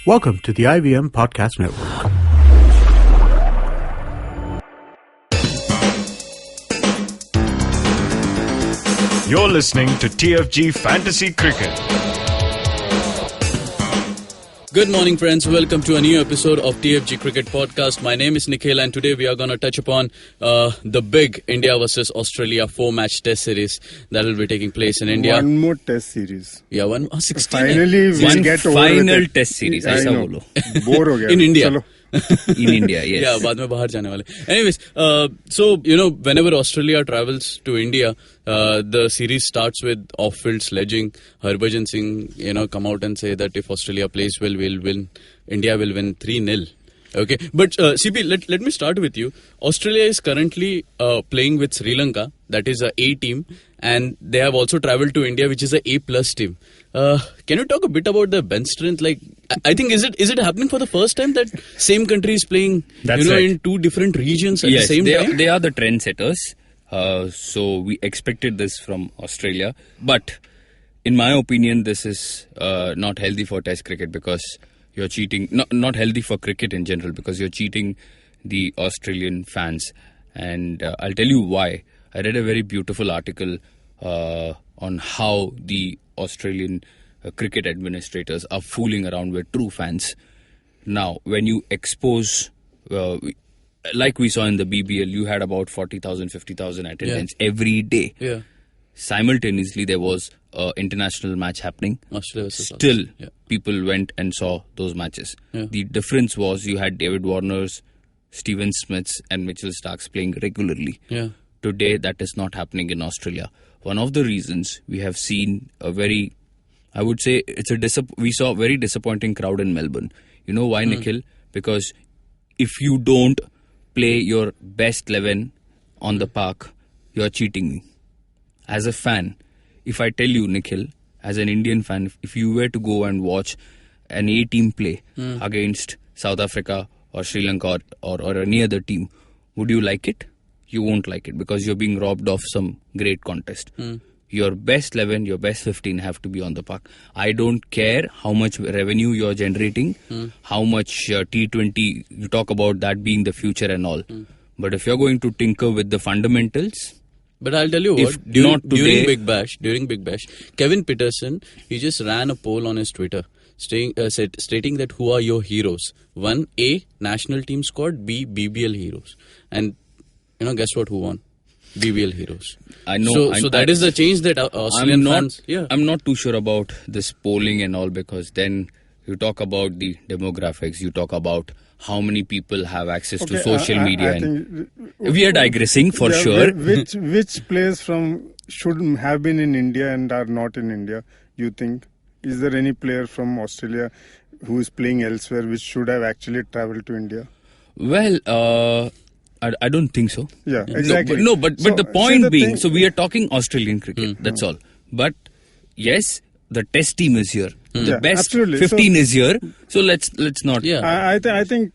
Welcome to the IVM Podcast Network. You're listening to TFG Fantasy Cricket. Good morning, friends. Welcome to a new episode of TFG Cricket Podcast. My name is Nikhil, and today we are going to touch upon the big India versus Australia 4-match test series that will be taking place in India. One more test series. Yeah, 16. Finally, we'll get over final it. test series. I ऐसा know. बोलो. Bore हो गया. In India. चलो. In India, yes. Yeah, बाद में बाहर जाने वाले. Anyways, so whenever Australia travels to India, the series starts with off-field sledging. Harbhajan Singh, come out and say that if Australia plays well, we'll win. India will win 3-0. Okay, but CP, let me start with you. Australia is currently playing with Sri Lanka, that is a A team, and they have also travelled to India, which is a A+ team. Can you talk a bit about the bench strength? Like, I think is it happening for the first time that same country is playing, That's right. in two different regions at the same time? They are the trendsetters. So we expected this from Australia, but in my opinion, this is not healthy for Test cricket because you're cheating. Not healthy for cricket in general because you're cheating the Australian fans, and I'll tell you why. I read a very beautiful article on how the Australian cricket administrators are fooling around with true fans. Now, when you expose, like we saw in the BBL, you had about 40,000, 50,000 attendance every day. Yeah. Simultaneously, there was an international match happening. Australia versus Still, Aussies. Yeah. people went and saw those matches. Yeah. The difference was you had David Warners, Steven Smiths and Mitchell Starks playing regularly. Yeah. Today, that is not happening in Australia. One of the reasons we have seen a very, I would say, we saw a very disappointing crowd in Melbourne. You know why, Nikhil? Because if you don't play your best 11 on the park, you're cheating me. As a fan, if I tell you, Nikhil, as an Indian fan, if you were to go and watch an A-team play against South Africa or Sri Lanka or any other team, would you like it? You won't like it because you're being robbed of some great contest. Your best 11, your best 15 have to be on the park. I don't care how much revenue you're generating, how much T20, you talk about that being the future and all. But if you're going to tinker with the fundamentals... But I'll tell you what, during Big Bash, Kevin Peterson, he just ran a poll on his Twitter stating that who are your heroes? 1, A, national team squad, B, BBL heroes. And, guess what, who won? BBL heroes. I know. So that is the change that Australian fans... Yeah. I'm not too sure about this polling and all because then you talk about the demographics, you talk about how many people have access to social media. I think we are digressing for sure. Which players should have been in India and are not in India, you think? Is there any player from Australia who is playing elsewhere which should have actually travelled to India? Well, I don't think so. Yeah, exactly. But the point being, so we are talking Australian cricket, that's all. But yes, the test team is here. The best absolutely. 15 is here. So let's not. Yeah. I think,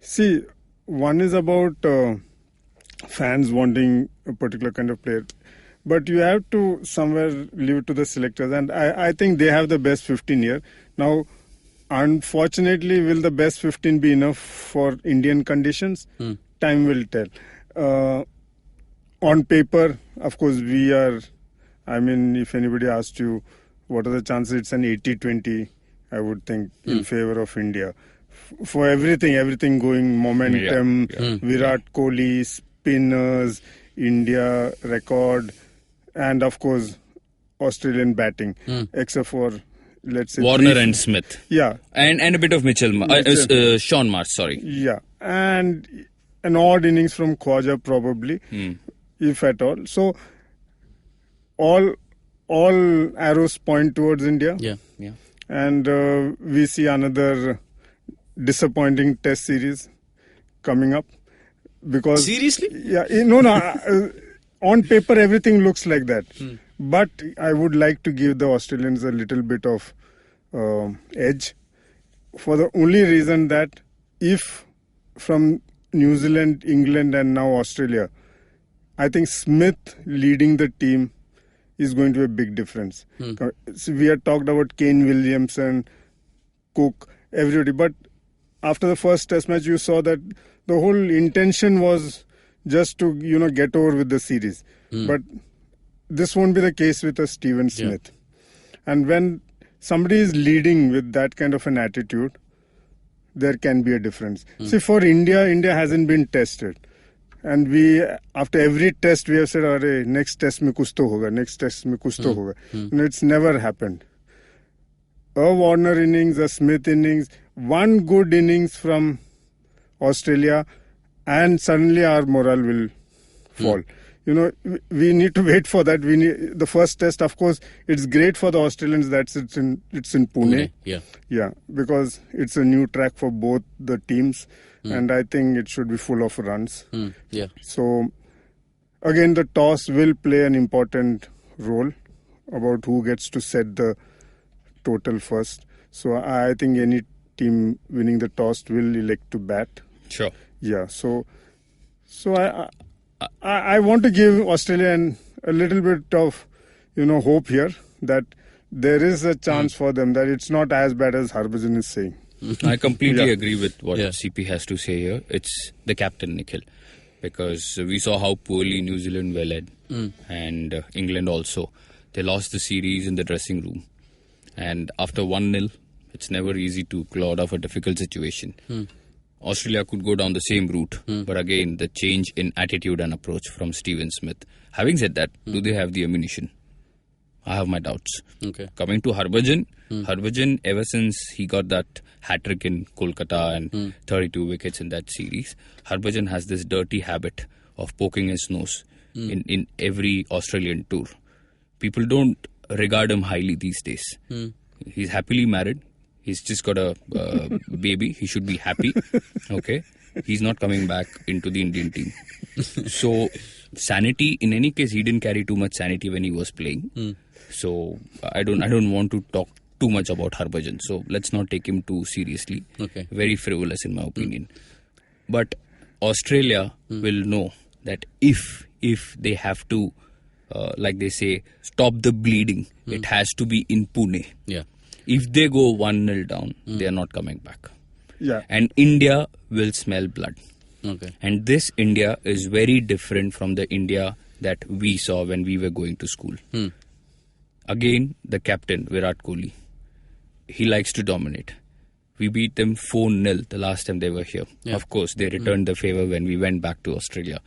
see, one is about fans wanting a particular kind of player. But you have to somewhere leave it to the selectors. And I think they have the best 15 here. Now, unfortunately, will the best 15 be enough for Indian conditions? Time will tell. On paper, of course, we are... if anybody asked you, what are the chances? It's an 80-20, I would think, in favor of India. For everything going, momentum, Virat Kohli, spinners, India record, and of course, Australian batting, except for, let's say... Warner and Smith. Yeah. And a bit of Sean Marsh, sorry. Yeah. And an odd innings from Khwaja probably, if at all. So... All arrows point towards India. Yeah. And we see another disappointing test series coming up. Because seriously? Yeah. On paper, everything looks like that. But I would like to give the Australians a little bit of edge. For the only reason that if from New Zealand, England and now Australia, I think Smith leading the team is going to be a big difference. So we had talked about Kane Williamson, Cook, everybody. But after the first test match, you saw that the whole intention was just to, get over with the series. But this won't be the case with a Steven Smith. And when somebody is leading with that kind of an attitude, there can be a difference. See, for India hasn't been tested. And we, after every test, we have said, "Arey, next test mein kuch to hoga, next test mein kuch to hoga." It's never happened. A Warner innings, a Smith innings, one good innings from Australia, and suddenly our morale will fall. We need to wait for that. The first test, of course, it's great for the Australians that it's in Pune. Yeah, because it's a new track for both the teams, and I think it should be full of runs. So, again, the toss will play an important role about who gets to set the total first. So, I think any team winning the toss will elect to bat. Sure. Yeah. So I want to give Australia a little bit of, hope here that there is a chance for them, that it's not as bad as Harbhajan is saying. I completely agree with what CP has to say here. It's the captain, Nikhil, because we saw how poorly New Zealand were led, and England also. They lost the series in the dressing room, and after 1-0, it's never easy to claw out of a difficult situation. Australia could go down the same route, but again, the change in attitude and approach from Steven Smith. Having said that, do they have the ammunition? I have my doubts. Okay. Coming to Harbhajan, Harbhajan, ever since he got that hat-trick in Kolkata and 32 wickets in that series, Harbhajan has this dirty habit of poking his nose in every Australian tour. People don't regard him highly these days. He's happily married. He's just got a baby. He should be happy. Okay. He's not coming back into the Indian team. So, sanity, in any case, he didn't carry too much sanity when he was playing. So, I don't want to talk too much about Harbhajan. So, let's not take him too seriously. Okay. Very frivolous in my opinion. But Australia will know that if they have to, like they say, stop the bleeding, it has to be in Pune. Yeah. If they go 1-0 down, they are not coming back. Yeah. And India will smell blood. Okay. And this India is very different from the India that we saw when we were going to school. Again, the captain, Virat Kohli, he likes to dominate. We beat them 4-0 the last time they were here. Yeah. Of course, they returned the favour when we went back to Australia.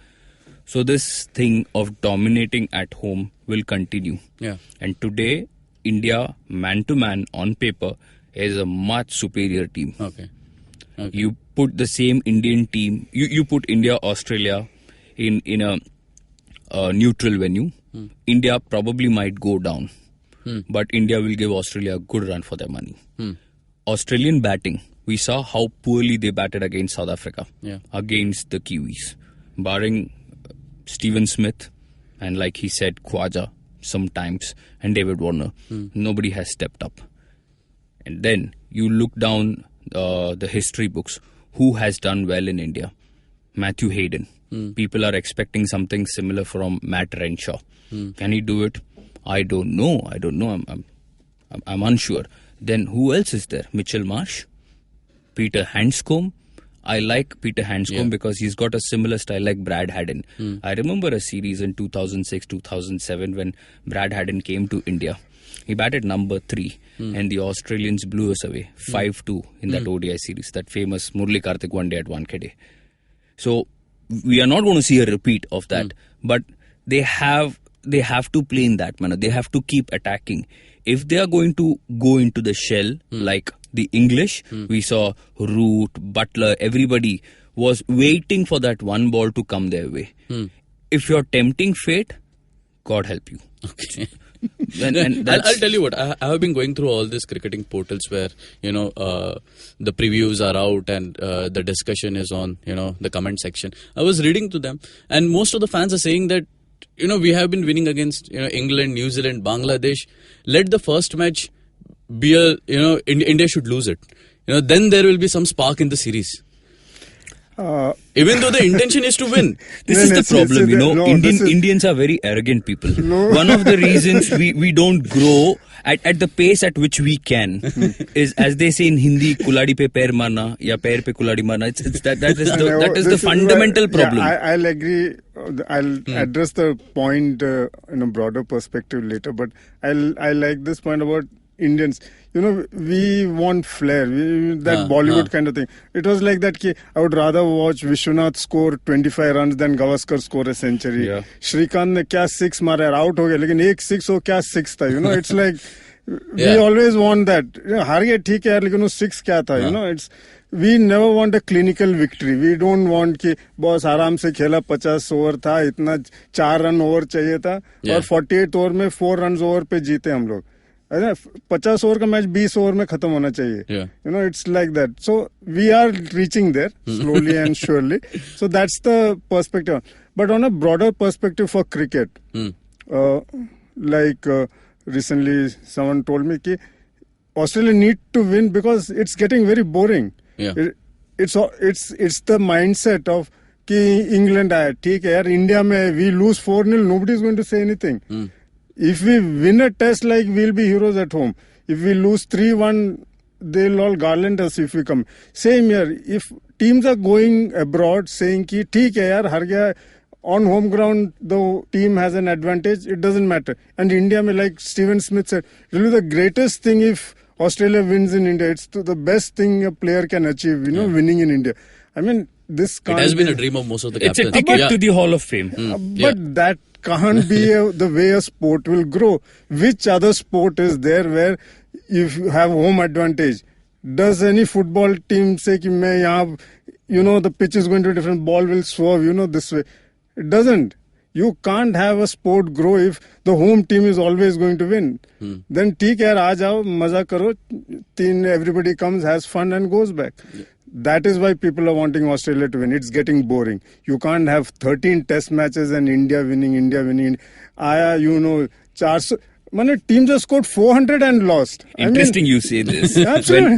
So this thing of dominating at home will continue. Yeah. And today, India, man-to-man, on paper, is a much superior team. Okay. You put the same Indian team, you put India, Australia in a neutral venue. India probably might go down. But India will give Australia a good run for their money. Australian batting, we saw how poorly they batted against South Africa, against the Kiwis. Barring Steven Smith and, like he said, Khwaja sometimes, and David Warner. Nobody has stepped up. And then you look down the history books. Who has done well in India? Matthew Hayden. People are expecting something similar from Matt Renshaw. Can he do it? I don't know. I'm unsure. Then who else is there? Mitchell Marsh? Peter Handscomb? I like Peter Handscomb because he's got a similar style like Brad Haddin. I remember a series in 2006-2007 when Brad Haddin came to India. He batted number 3 and the Australians blew us away 5-2 in that ODI series, that famous Murli Karthik one day at Wankhede. So we are not going to see a repeat of that, but they have to play in that manner. They have to keep attacking. If they are going to go into the shell like the English, we saw Root, Butler, everybody was waiting for that one ball to come their way. If you're tempting fate, God help you. Okay. And I'll tell you what, I have been going through all these cricketing portals where, the previews are out and the discussion is on, the comment section. I was reading to them and most of the fans are saying that, we have been winning against, England, New Zealand, Bangladesh. Let the first match be India should lose it. Then there will be some spark in the series. Even though the intention is to win. This No, is no, the problem, you know. this is- Indians are very arrogant people. No. One of the reasons we don't grow at the pace at which we can is, as they say in Hindi, kuladi pe pair marna ya pair pe kuladi marna. That is the fundamental problem. Yeah, I'll agree. I'll address the point in a broader perspective later. But I like this point about Indians. You know, we want flair, that Bollywood kind of thing. It was like that. I would rather watch Vishwanath score 25 runs than Gavaskar score a century. Yeah. Shrikant ne kya 6 mara, out ho gaya, lekin ek 6 ho kya 6 tha. You know, it's like we Yeah. always want that. Har gaya theek hai yaar, lekin wo 6 kya tha. You know, it's. We never want a clinical victory. We don't want कि boss आराम से खेला 50 over था इतना 4 run over चाहिए था और 48 over में 4 रन ओवर पे जीते हम लोग 50 ओवर का मैच 20 ओवर में खत्म होना चाहिए you know it's like that so we are reaching there slowly and surely so that's the perspective but on a broader perspective for cricket like recently someone told me कि Australia need to win because it's getting very boring. Yeah. It's the mindset of कि England आया ठीक है यार India में we lose 4-0 nobody is going to say anything. If we win a test like we'll be heroes at home. If we lose 3-1 they'll all garland us if we come. Same here. If teams are going abroad saying कि ठीक है यार हार गया on home ground the team has an advantage it doesn't matter and India may like Steven Smith said it will be the greatest thing if Australia wins in India it's the best thing a player can achieve you know winning in India I mean this can't It has been a dream of most of the It's captains. a ticket to the Hall of Fame. but that can't be the way a sport will grow. Which other sport is there where if you have home advantage does any football team say कि मैं यहाँ you know the pitch is going to be different ball will swerve you know this way it doesn't. You can't have a sport grow if the home team is always going to win. Then ठीक है यार आ जाओ मजा करो everybody comes has fun and goes back. That is why people are wanting Australia to win. It's getting boring. You can't have 13 test matches and India winning. Aya, you know, 400. Teams have scored 400 and lost. Interesting you say this.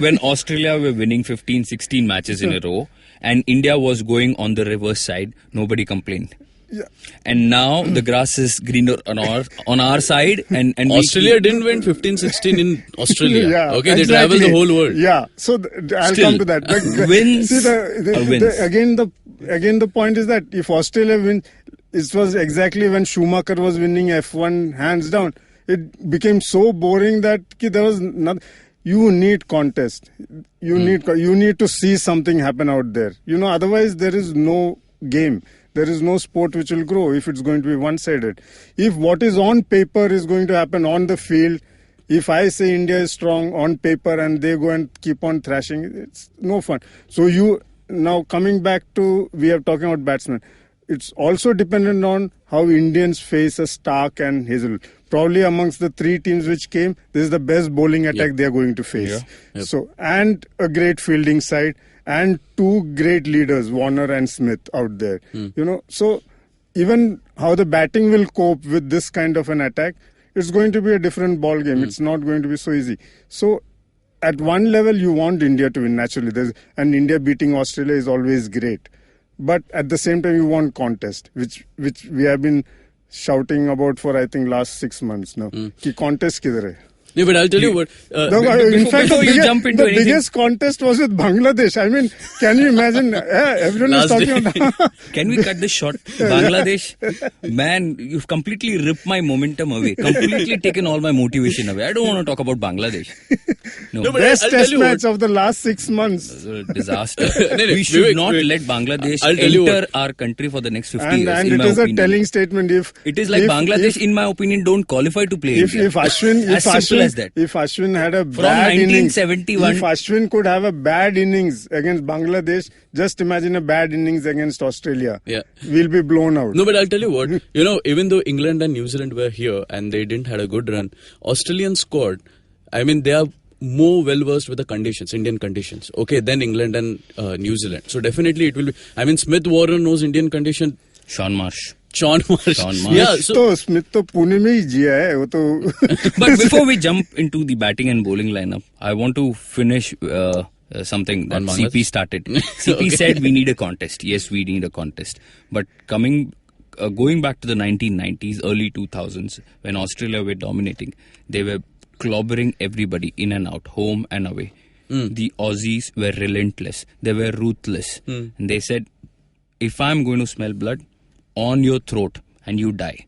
when Australia were winning 15, 16 matches in a row and India was going on the reverse side, nobody complained. Yeah. And now the grass is greener on our side and Australia didn't win 15-16 in Australia. Yeah, okay, exactly. they travel the whole world. Yeah, so I'll Still, come to that. But wins see are wins. Again the point is that if Australia wins, it was exactly when Schumacher was winning F1 hands down. It became so boring that there was nothing. You need contest. You need to see something happen out there. You know, otherwise there is no game. There is no sport which will grow if it's going to be one-sided. If what is on paper is going to happen on the field, if I say India is strong on paper and they go and keep on thrashing, it's no fun. So now coming back to, we are talking about batsmen. It's also dependent on how Indians face a Stark and Hazel. Probably amongst the 3 teams which came, this is the best bowling attack they are going to face. Yeah. Yep. So, and a great fielding side. And 2 great leaders, Warner and Smith, out there. You know, so even how the batting will cope with this kind of an attack, it's going to be a different ball game. It's not going to be so easy. So at one level, you want India to win naturally. And India beating Australia is always great. But at the same time, you want contest, which we have been shouting about for I think last 6 months now. Ki contest kidhar hai? Yeah, but I'll tell you what. In fact, the biggest contest was with Bangladesh. I mean, can you imagine? Everyone is talking about. Can we cut this short? Bangladesh, man, you've completely ripped my momentum away. Completely taken all my motivation away. I don't want to talk about Bangladesh. No, but best I'll tell test you match of the last 6 months. Disaster. We should not let Bangladesh enter our country for the next 50 years. And in it my is opinion. a telling statement. It is like Bangladesh, in my opinion, don't qualify to play India. If Ashwin, as that. If Ashwin had a From bad innings, 1971, if Ashwin could have a bad innings against Bangladesh, just imagine a bad innings against Australia. Yeah. We'll be blown out. No, but I'll tell you what, you know, even though England and New Zealand were here and they didn't had a good run, Australian squad, I mean, they are more well versed with the conditions, Indian conditions, okay, than England and New Zealand. So definitely it will be, I mean, Smith Warren knows Indian condition. Sean Marsh. Yeah, so Smith to Pune mein hi jiya hai, wo to But before we jump into the batting and bowling lineup, I want to finish something that On CP Bangladesh? started. CP Okay. said we need a contest. Yes, we need a contest. But going back to the 1990s, early 2000s, when Australia were dominating, they were clobbering everybody in and out, home and away. The Aussies were relentless. They were ruthless. And they said, if I'm going to smell blood, on your throat and you die.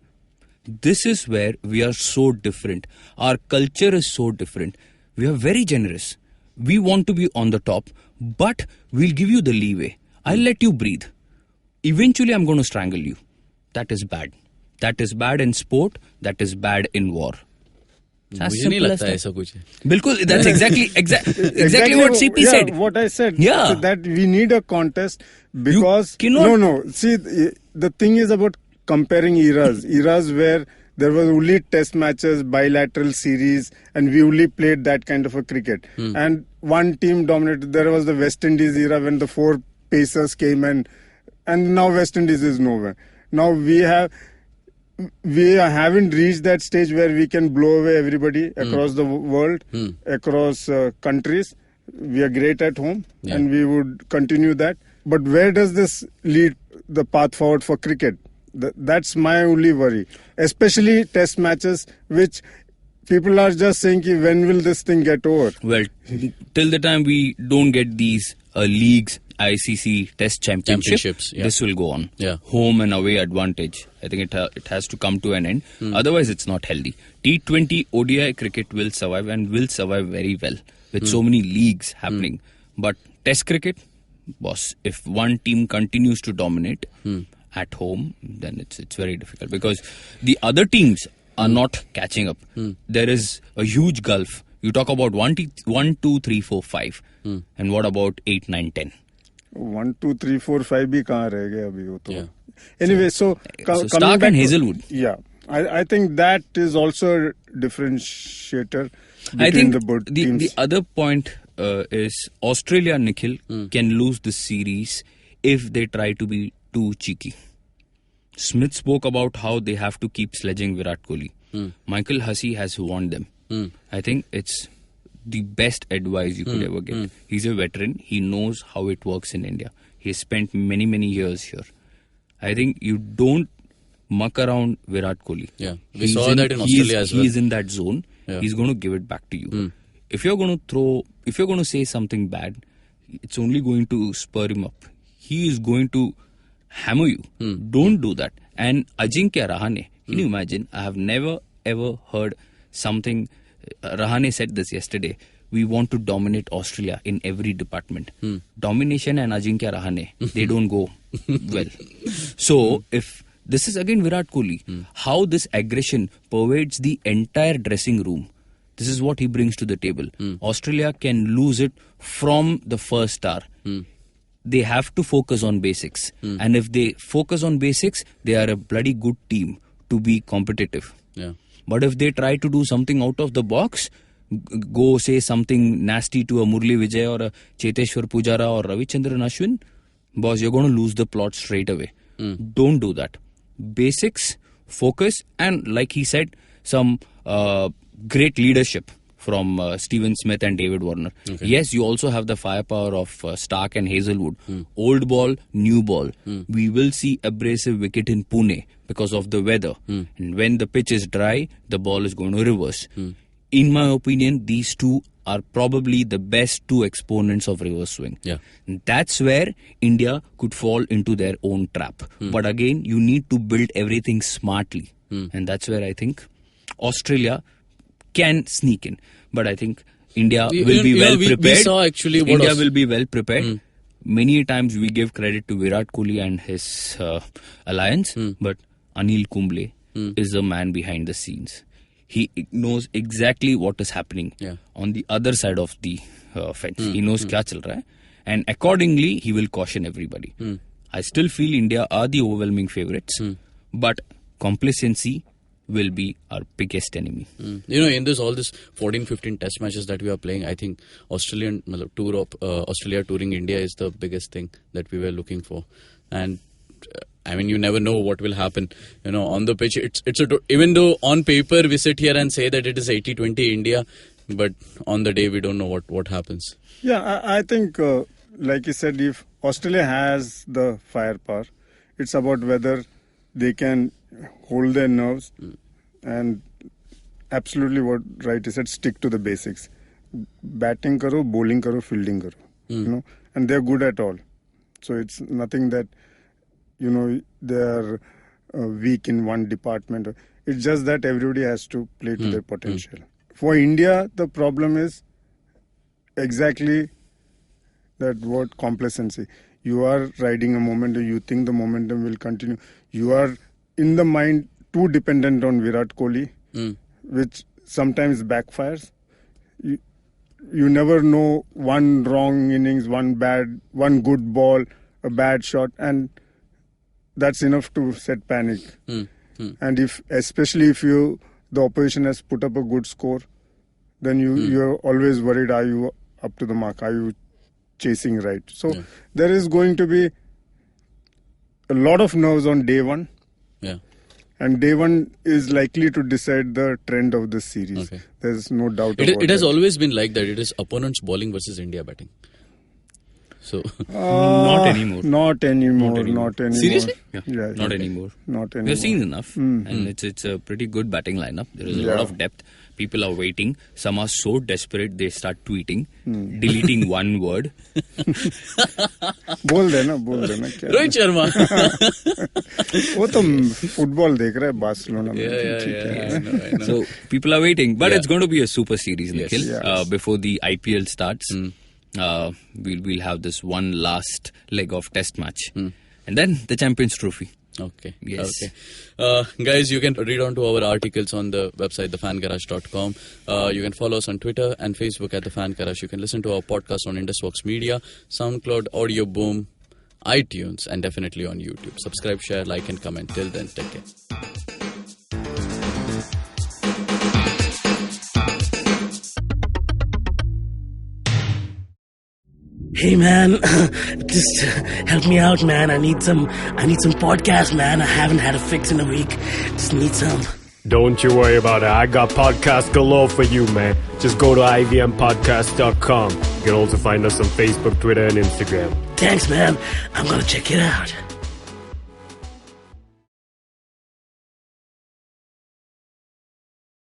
This is where we are so different. Our culture is so different. We are very generous. We want to be on the top, but we'll give you the leeway. I'll let you breathe. Eventually, I'm going to strangle you. That is bad. That is bad in sport. That is bad in war. As मुझे नहीं simple as लगता that. ऐसा कुछ है. Bilkul, that's exactly what CP said. What I said. Yeah. So that we need a contest because cannot- no. See, the thing is about comparing eras. Eras where there was only test matches, bilateral series, and we only played that kind of a cricket. And one team dominated. There was the West Indies era when the 4 pacers came and now West Indies is nowhere. Now we haven't reached that stage where we can blow away everybody across the world, across countries. We are great at home and we would continue that. But where does this lead the path forward for cricket? That's my only worry. Especially test matches, which people are just saying, when will this thing get over? Well, till the time we don't get these leagues, ICC Test Championships, yeah. this will go on. Yeah. Home and away advantage. I think it has to come to an end. Otherwise, it's not healthy. T20 ODI cricket will survive and will survive very well with so many leagues happening. But Test cricket, boss, if one team continues to dominate at home, then it's very difficult because the other teams are not catching up. There is a huge gulf. You talk about 1, 2, 3, 4, 5. And what about 8, 9, 10? 1, 2, 3, 4, 5 भी कहाँ रह गए अभी वो तो. Anyway, so coming Stark back and to- Hazelwood. Yeah, I think that is also a differentiator between I think the both teams. the other point is Australia, Nikhil, can lose the series if they try to be too cheeky. Smith spoke about how they have to keep sledging Virat Kohli. Michael Hussey has warned them. I think it's the best advice you could ever get. He's a veteran. He knows how it works in India. He has spent many, many years here. I think you don't muck around Virat Kohli. Yeah, we saw that in Australia as well. He's in that zone. Yeah. He's going to give it back to you. If you're going to say something bad, it's only going to spur him up. He is going to hammer you. Don't do that. And Ajinkya Rahane, can you imagine? I have never ever heard something. Rahane said this yesterday. We want to dominate Australia in every department. Domination and Ajinkya Rahane, they don't go well. So, if this is again Virat Kohli, how this aggression pervades the entire dressing room. This is what he brings to the table. Australia can lose it from the first star. They have to focus on basics. And if they focus on basics, they are a bloody good team to be competitive. Yeah. But if they try to do something out of the box, go say something nasty to a Murli Vijay or a Cheteshwar Pujara or Ravichandran Ashwin, boss, you're going to lose the plot straight away. Don't do that. Basics, focus, and like he said, some great leadership from Stephen Smith and David Warner. Yes, you also have the firepower of Stark and Hazelwood. Old ball, new ball. We will see abrasive wicket in Pune because of the weather. And when the pitch is dry, the ball is going to reverse. In my opinion, these two are probably the best two exponents of reverse swing. Yeah. And that's where India could fall into their own trap. But again, you need to build everything smartly. And that's where I think Australia can sneak in. But I think India will be well prepared. We saw actually what India will be well prepared. Many times we give credit to Virat Kohli and his alliance, but Anil Kumble is the man behind the scenes. He knows exactly what is happening on the other side of the fence. He knows kya chal raha hai, and accordingly he will caution everybody. I still feel India are the overwhelming favourites, but complacency will be our biggest enemy. In all this 14-15 test matches that we are playing, I think Australia touring India is the biggest thing that we were looking for. And you never know what will happen. On the pitch, even though on paper we sit here and say that it is 80-20 India, but on the day we don't know what happens. Yeah, I think, like you said, if Australia has the firepower, it's about whether they can hold their nerves and absolutely what right you said, stick to the basics. Batting karo, bowling karo, fielding karo. You know, and they're good at all. So it's nothing that, you know, they're weak in one department. It's just that everybody has to play to their potential. For India, the problem is exactly that word, complacency. You are riding a momentum, you think the momentum will continue. You are in the mind too dependent on Virat Kohli, which sometimes backfires. You never know, one wrong innings, one good ball, a bad shot, and that's enough to set panic. And especially if the opposition has put up a good score, then you're always worried, are you up to the mark? Are you chasing right? So there is going to be a lot of nerves on day one. Yeah. And day one is likely to decide the trend of this series. Okay. There's no doubt about it. It has always been like that. It is opponents bowling versus India batting. So not anymore. Not anymore. Seriously? Yeah. Yeah, not anymore. Not anymore. We've seen enough, and it's a pretty good batting lineup. There is a lot of depth. People are waiting. Some are so desperate they start tweeting, deleting one word. बोल देना क्या? रोहित शर्मा. वो तो football देख रहा है Barcelona में. Yeah. I know. So people are waiting, but it's going to be a super series, Nikhil. Yes. Before the IPL starts, we'll have this one last leg of Test match, and then the Champions Trophy. Okay. Yes. Okay. Guys, you can read on to our articles on the website, thefangarage.com. You can follow us on Twitter and Facebook at The Fan Garage. You can listen to our podcast on Indusworks Media, SoundCloud, Audio Boom, iTunes, and definitely on YouTube. Subscribe, share, like, and comment. Till then, take care. Hey man, just help me out, man. I need some podcast, man. I haven't had a fix in a week. Just need some. Don't you worry about it. I got podcast galore for you, man. Just go to ivmpodcast.com. You can also find us on Facebook, Twitter, and Instagram. Thanks, man. I'm gonna check it out.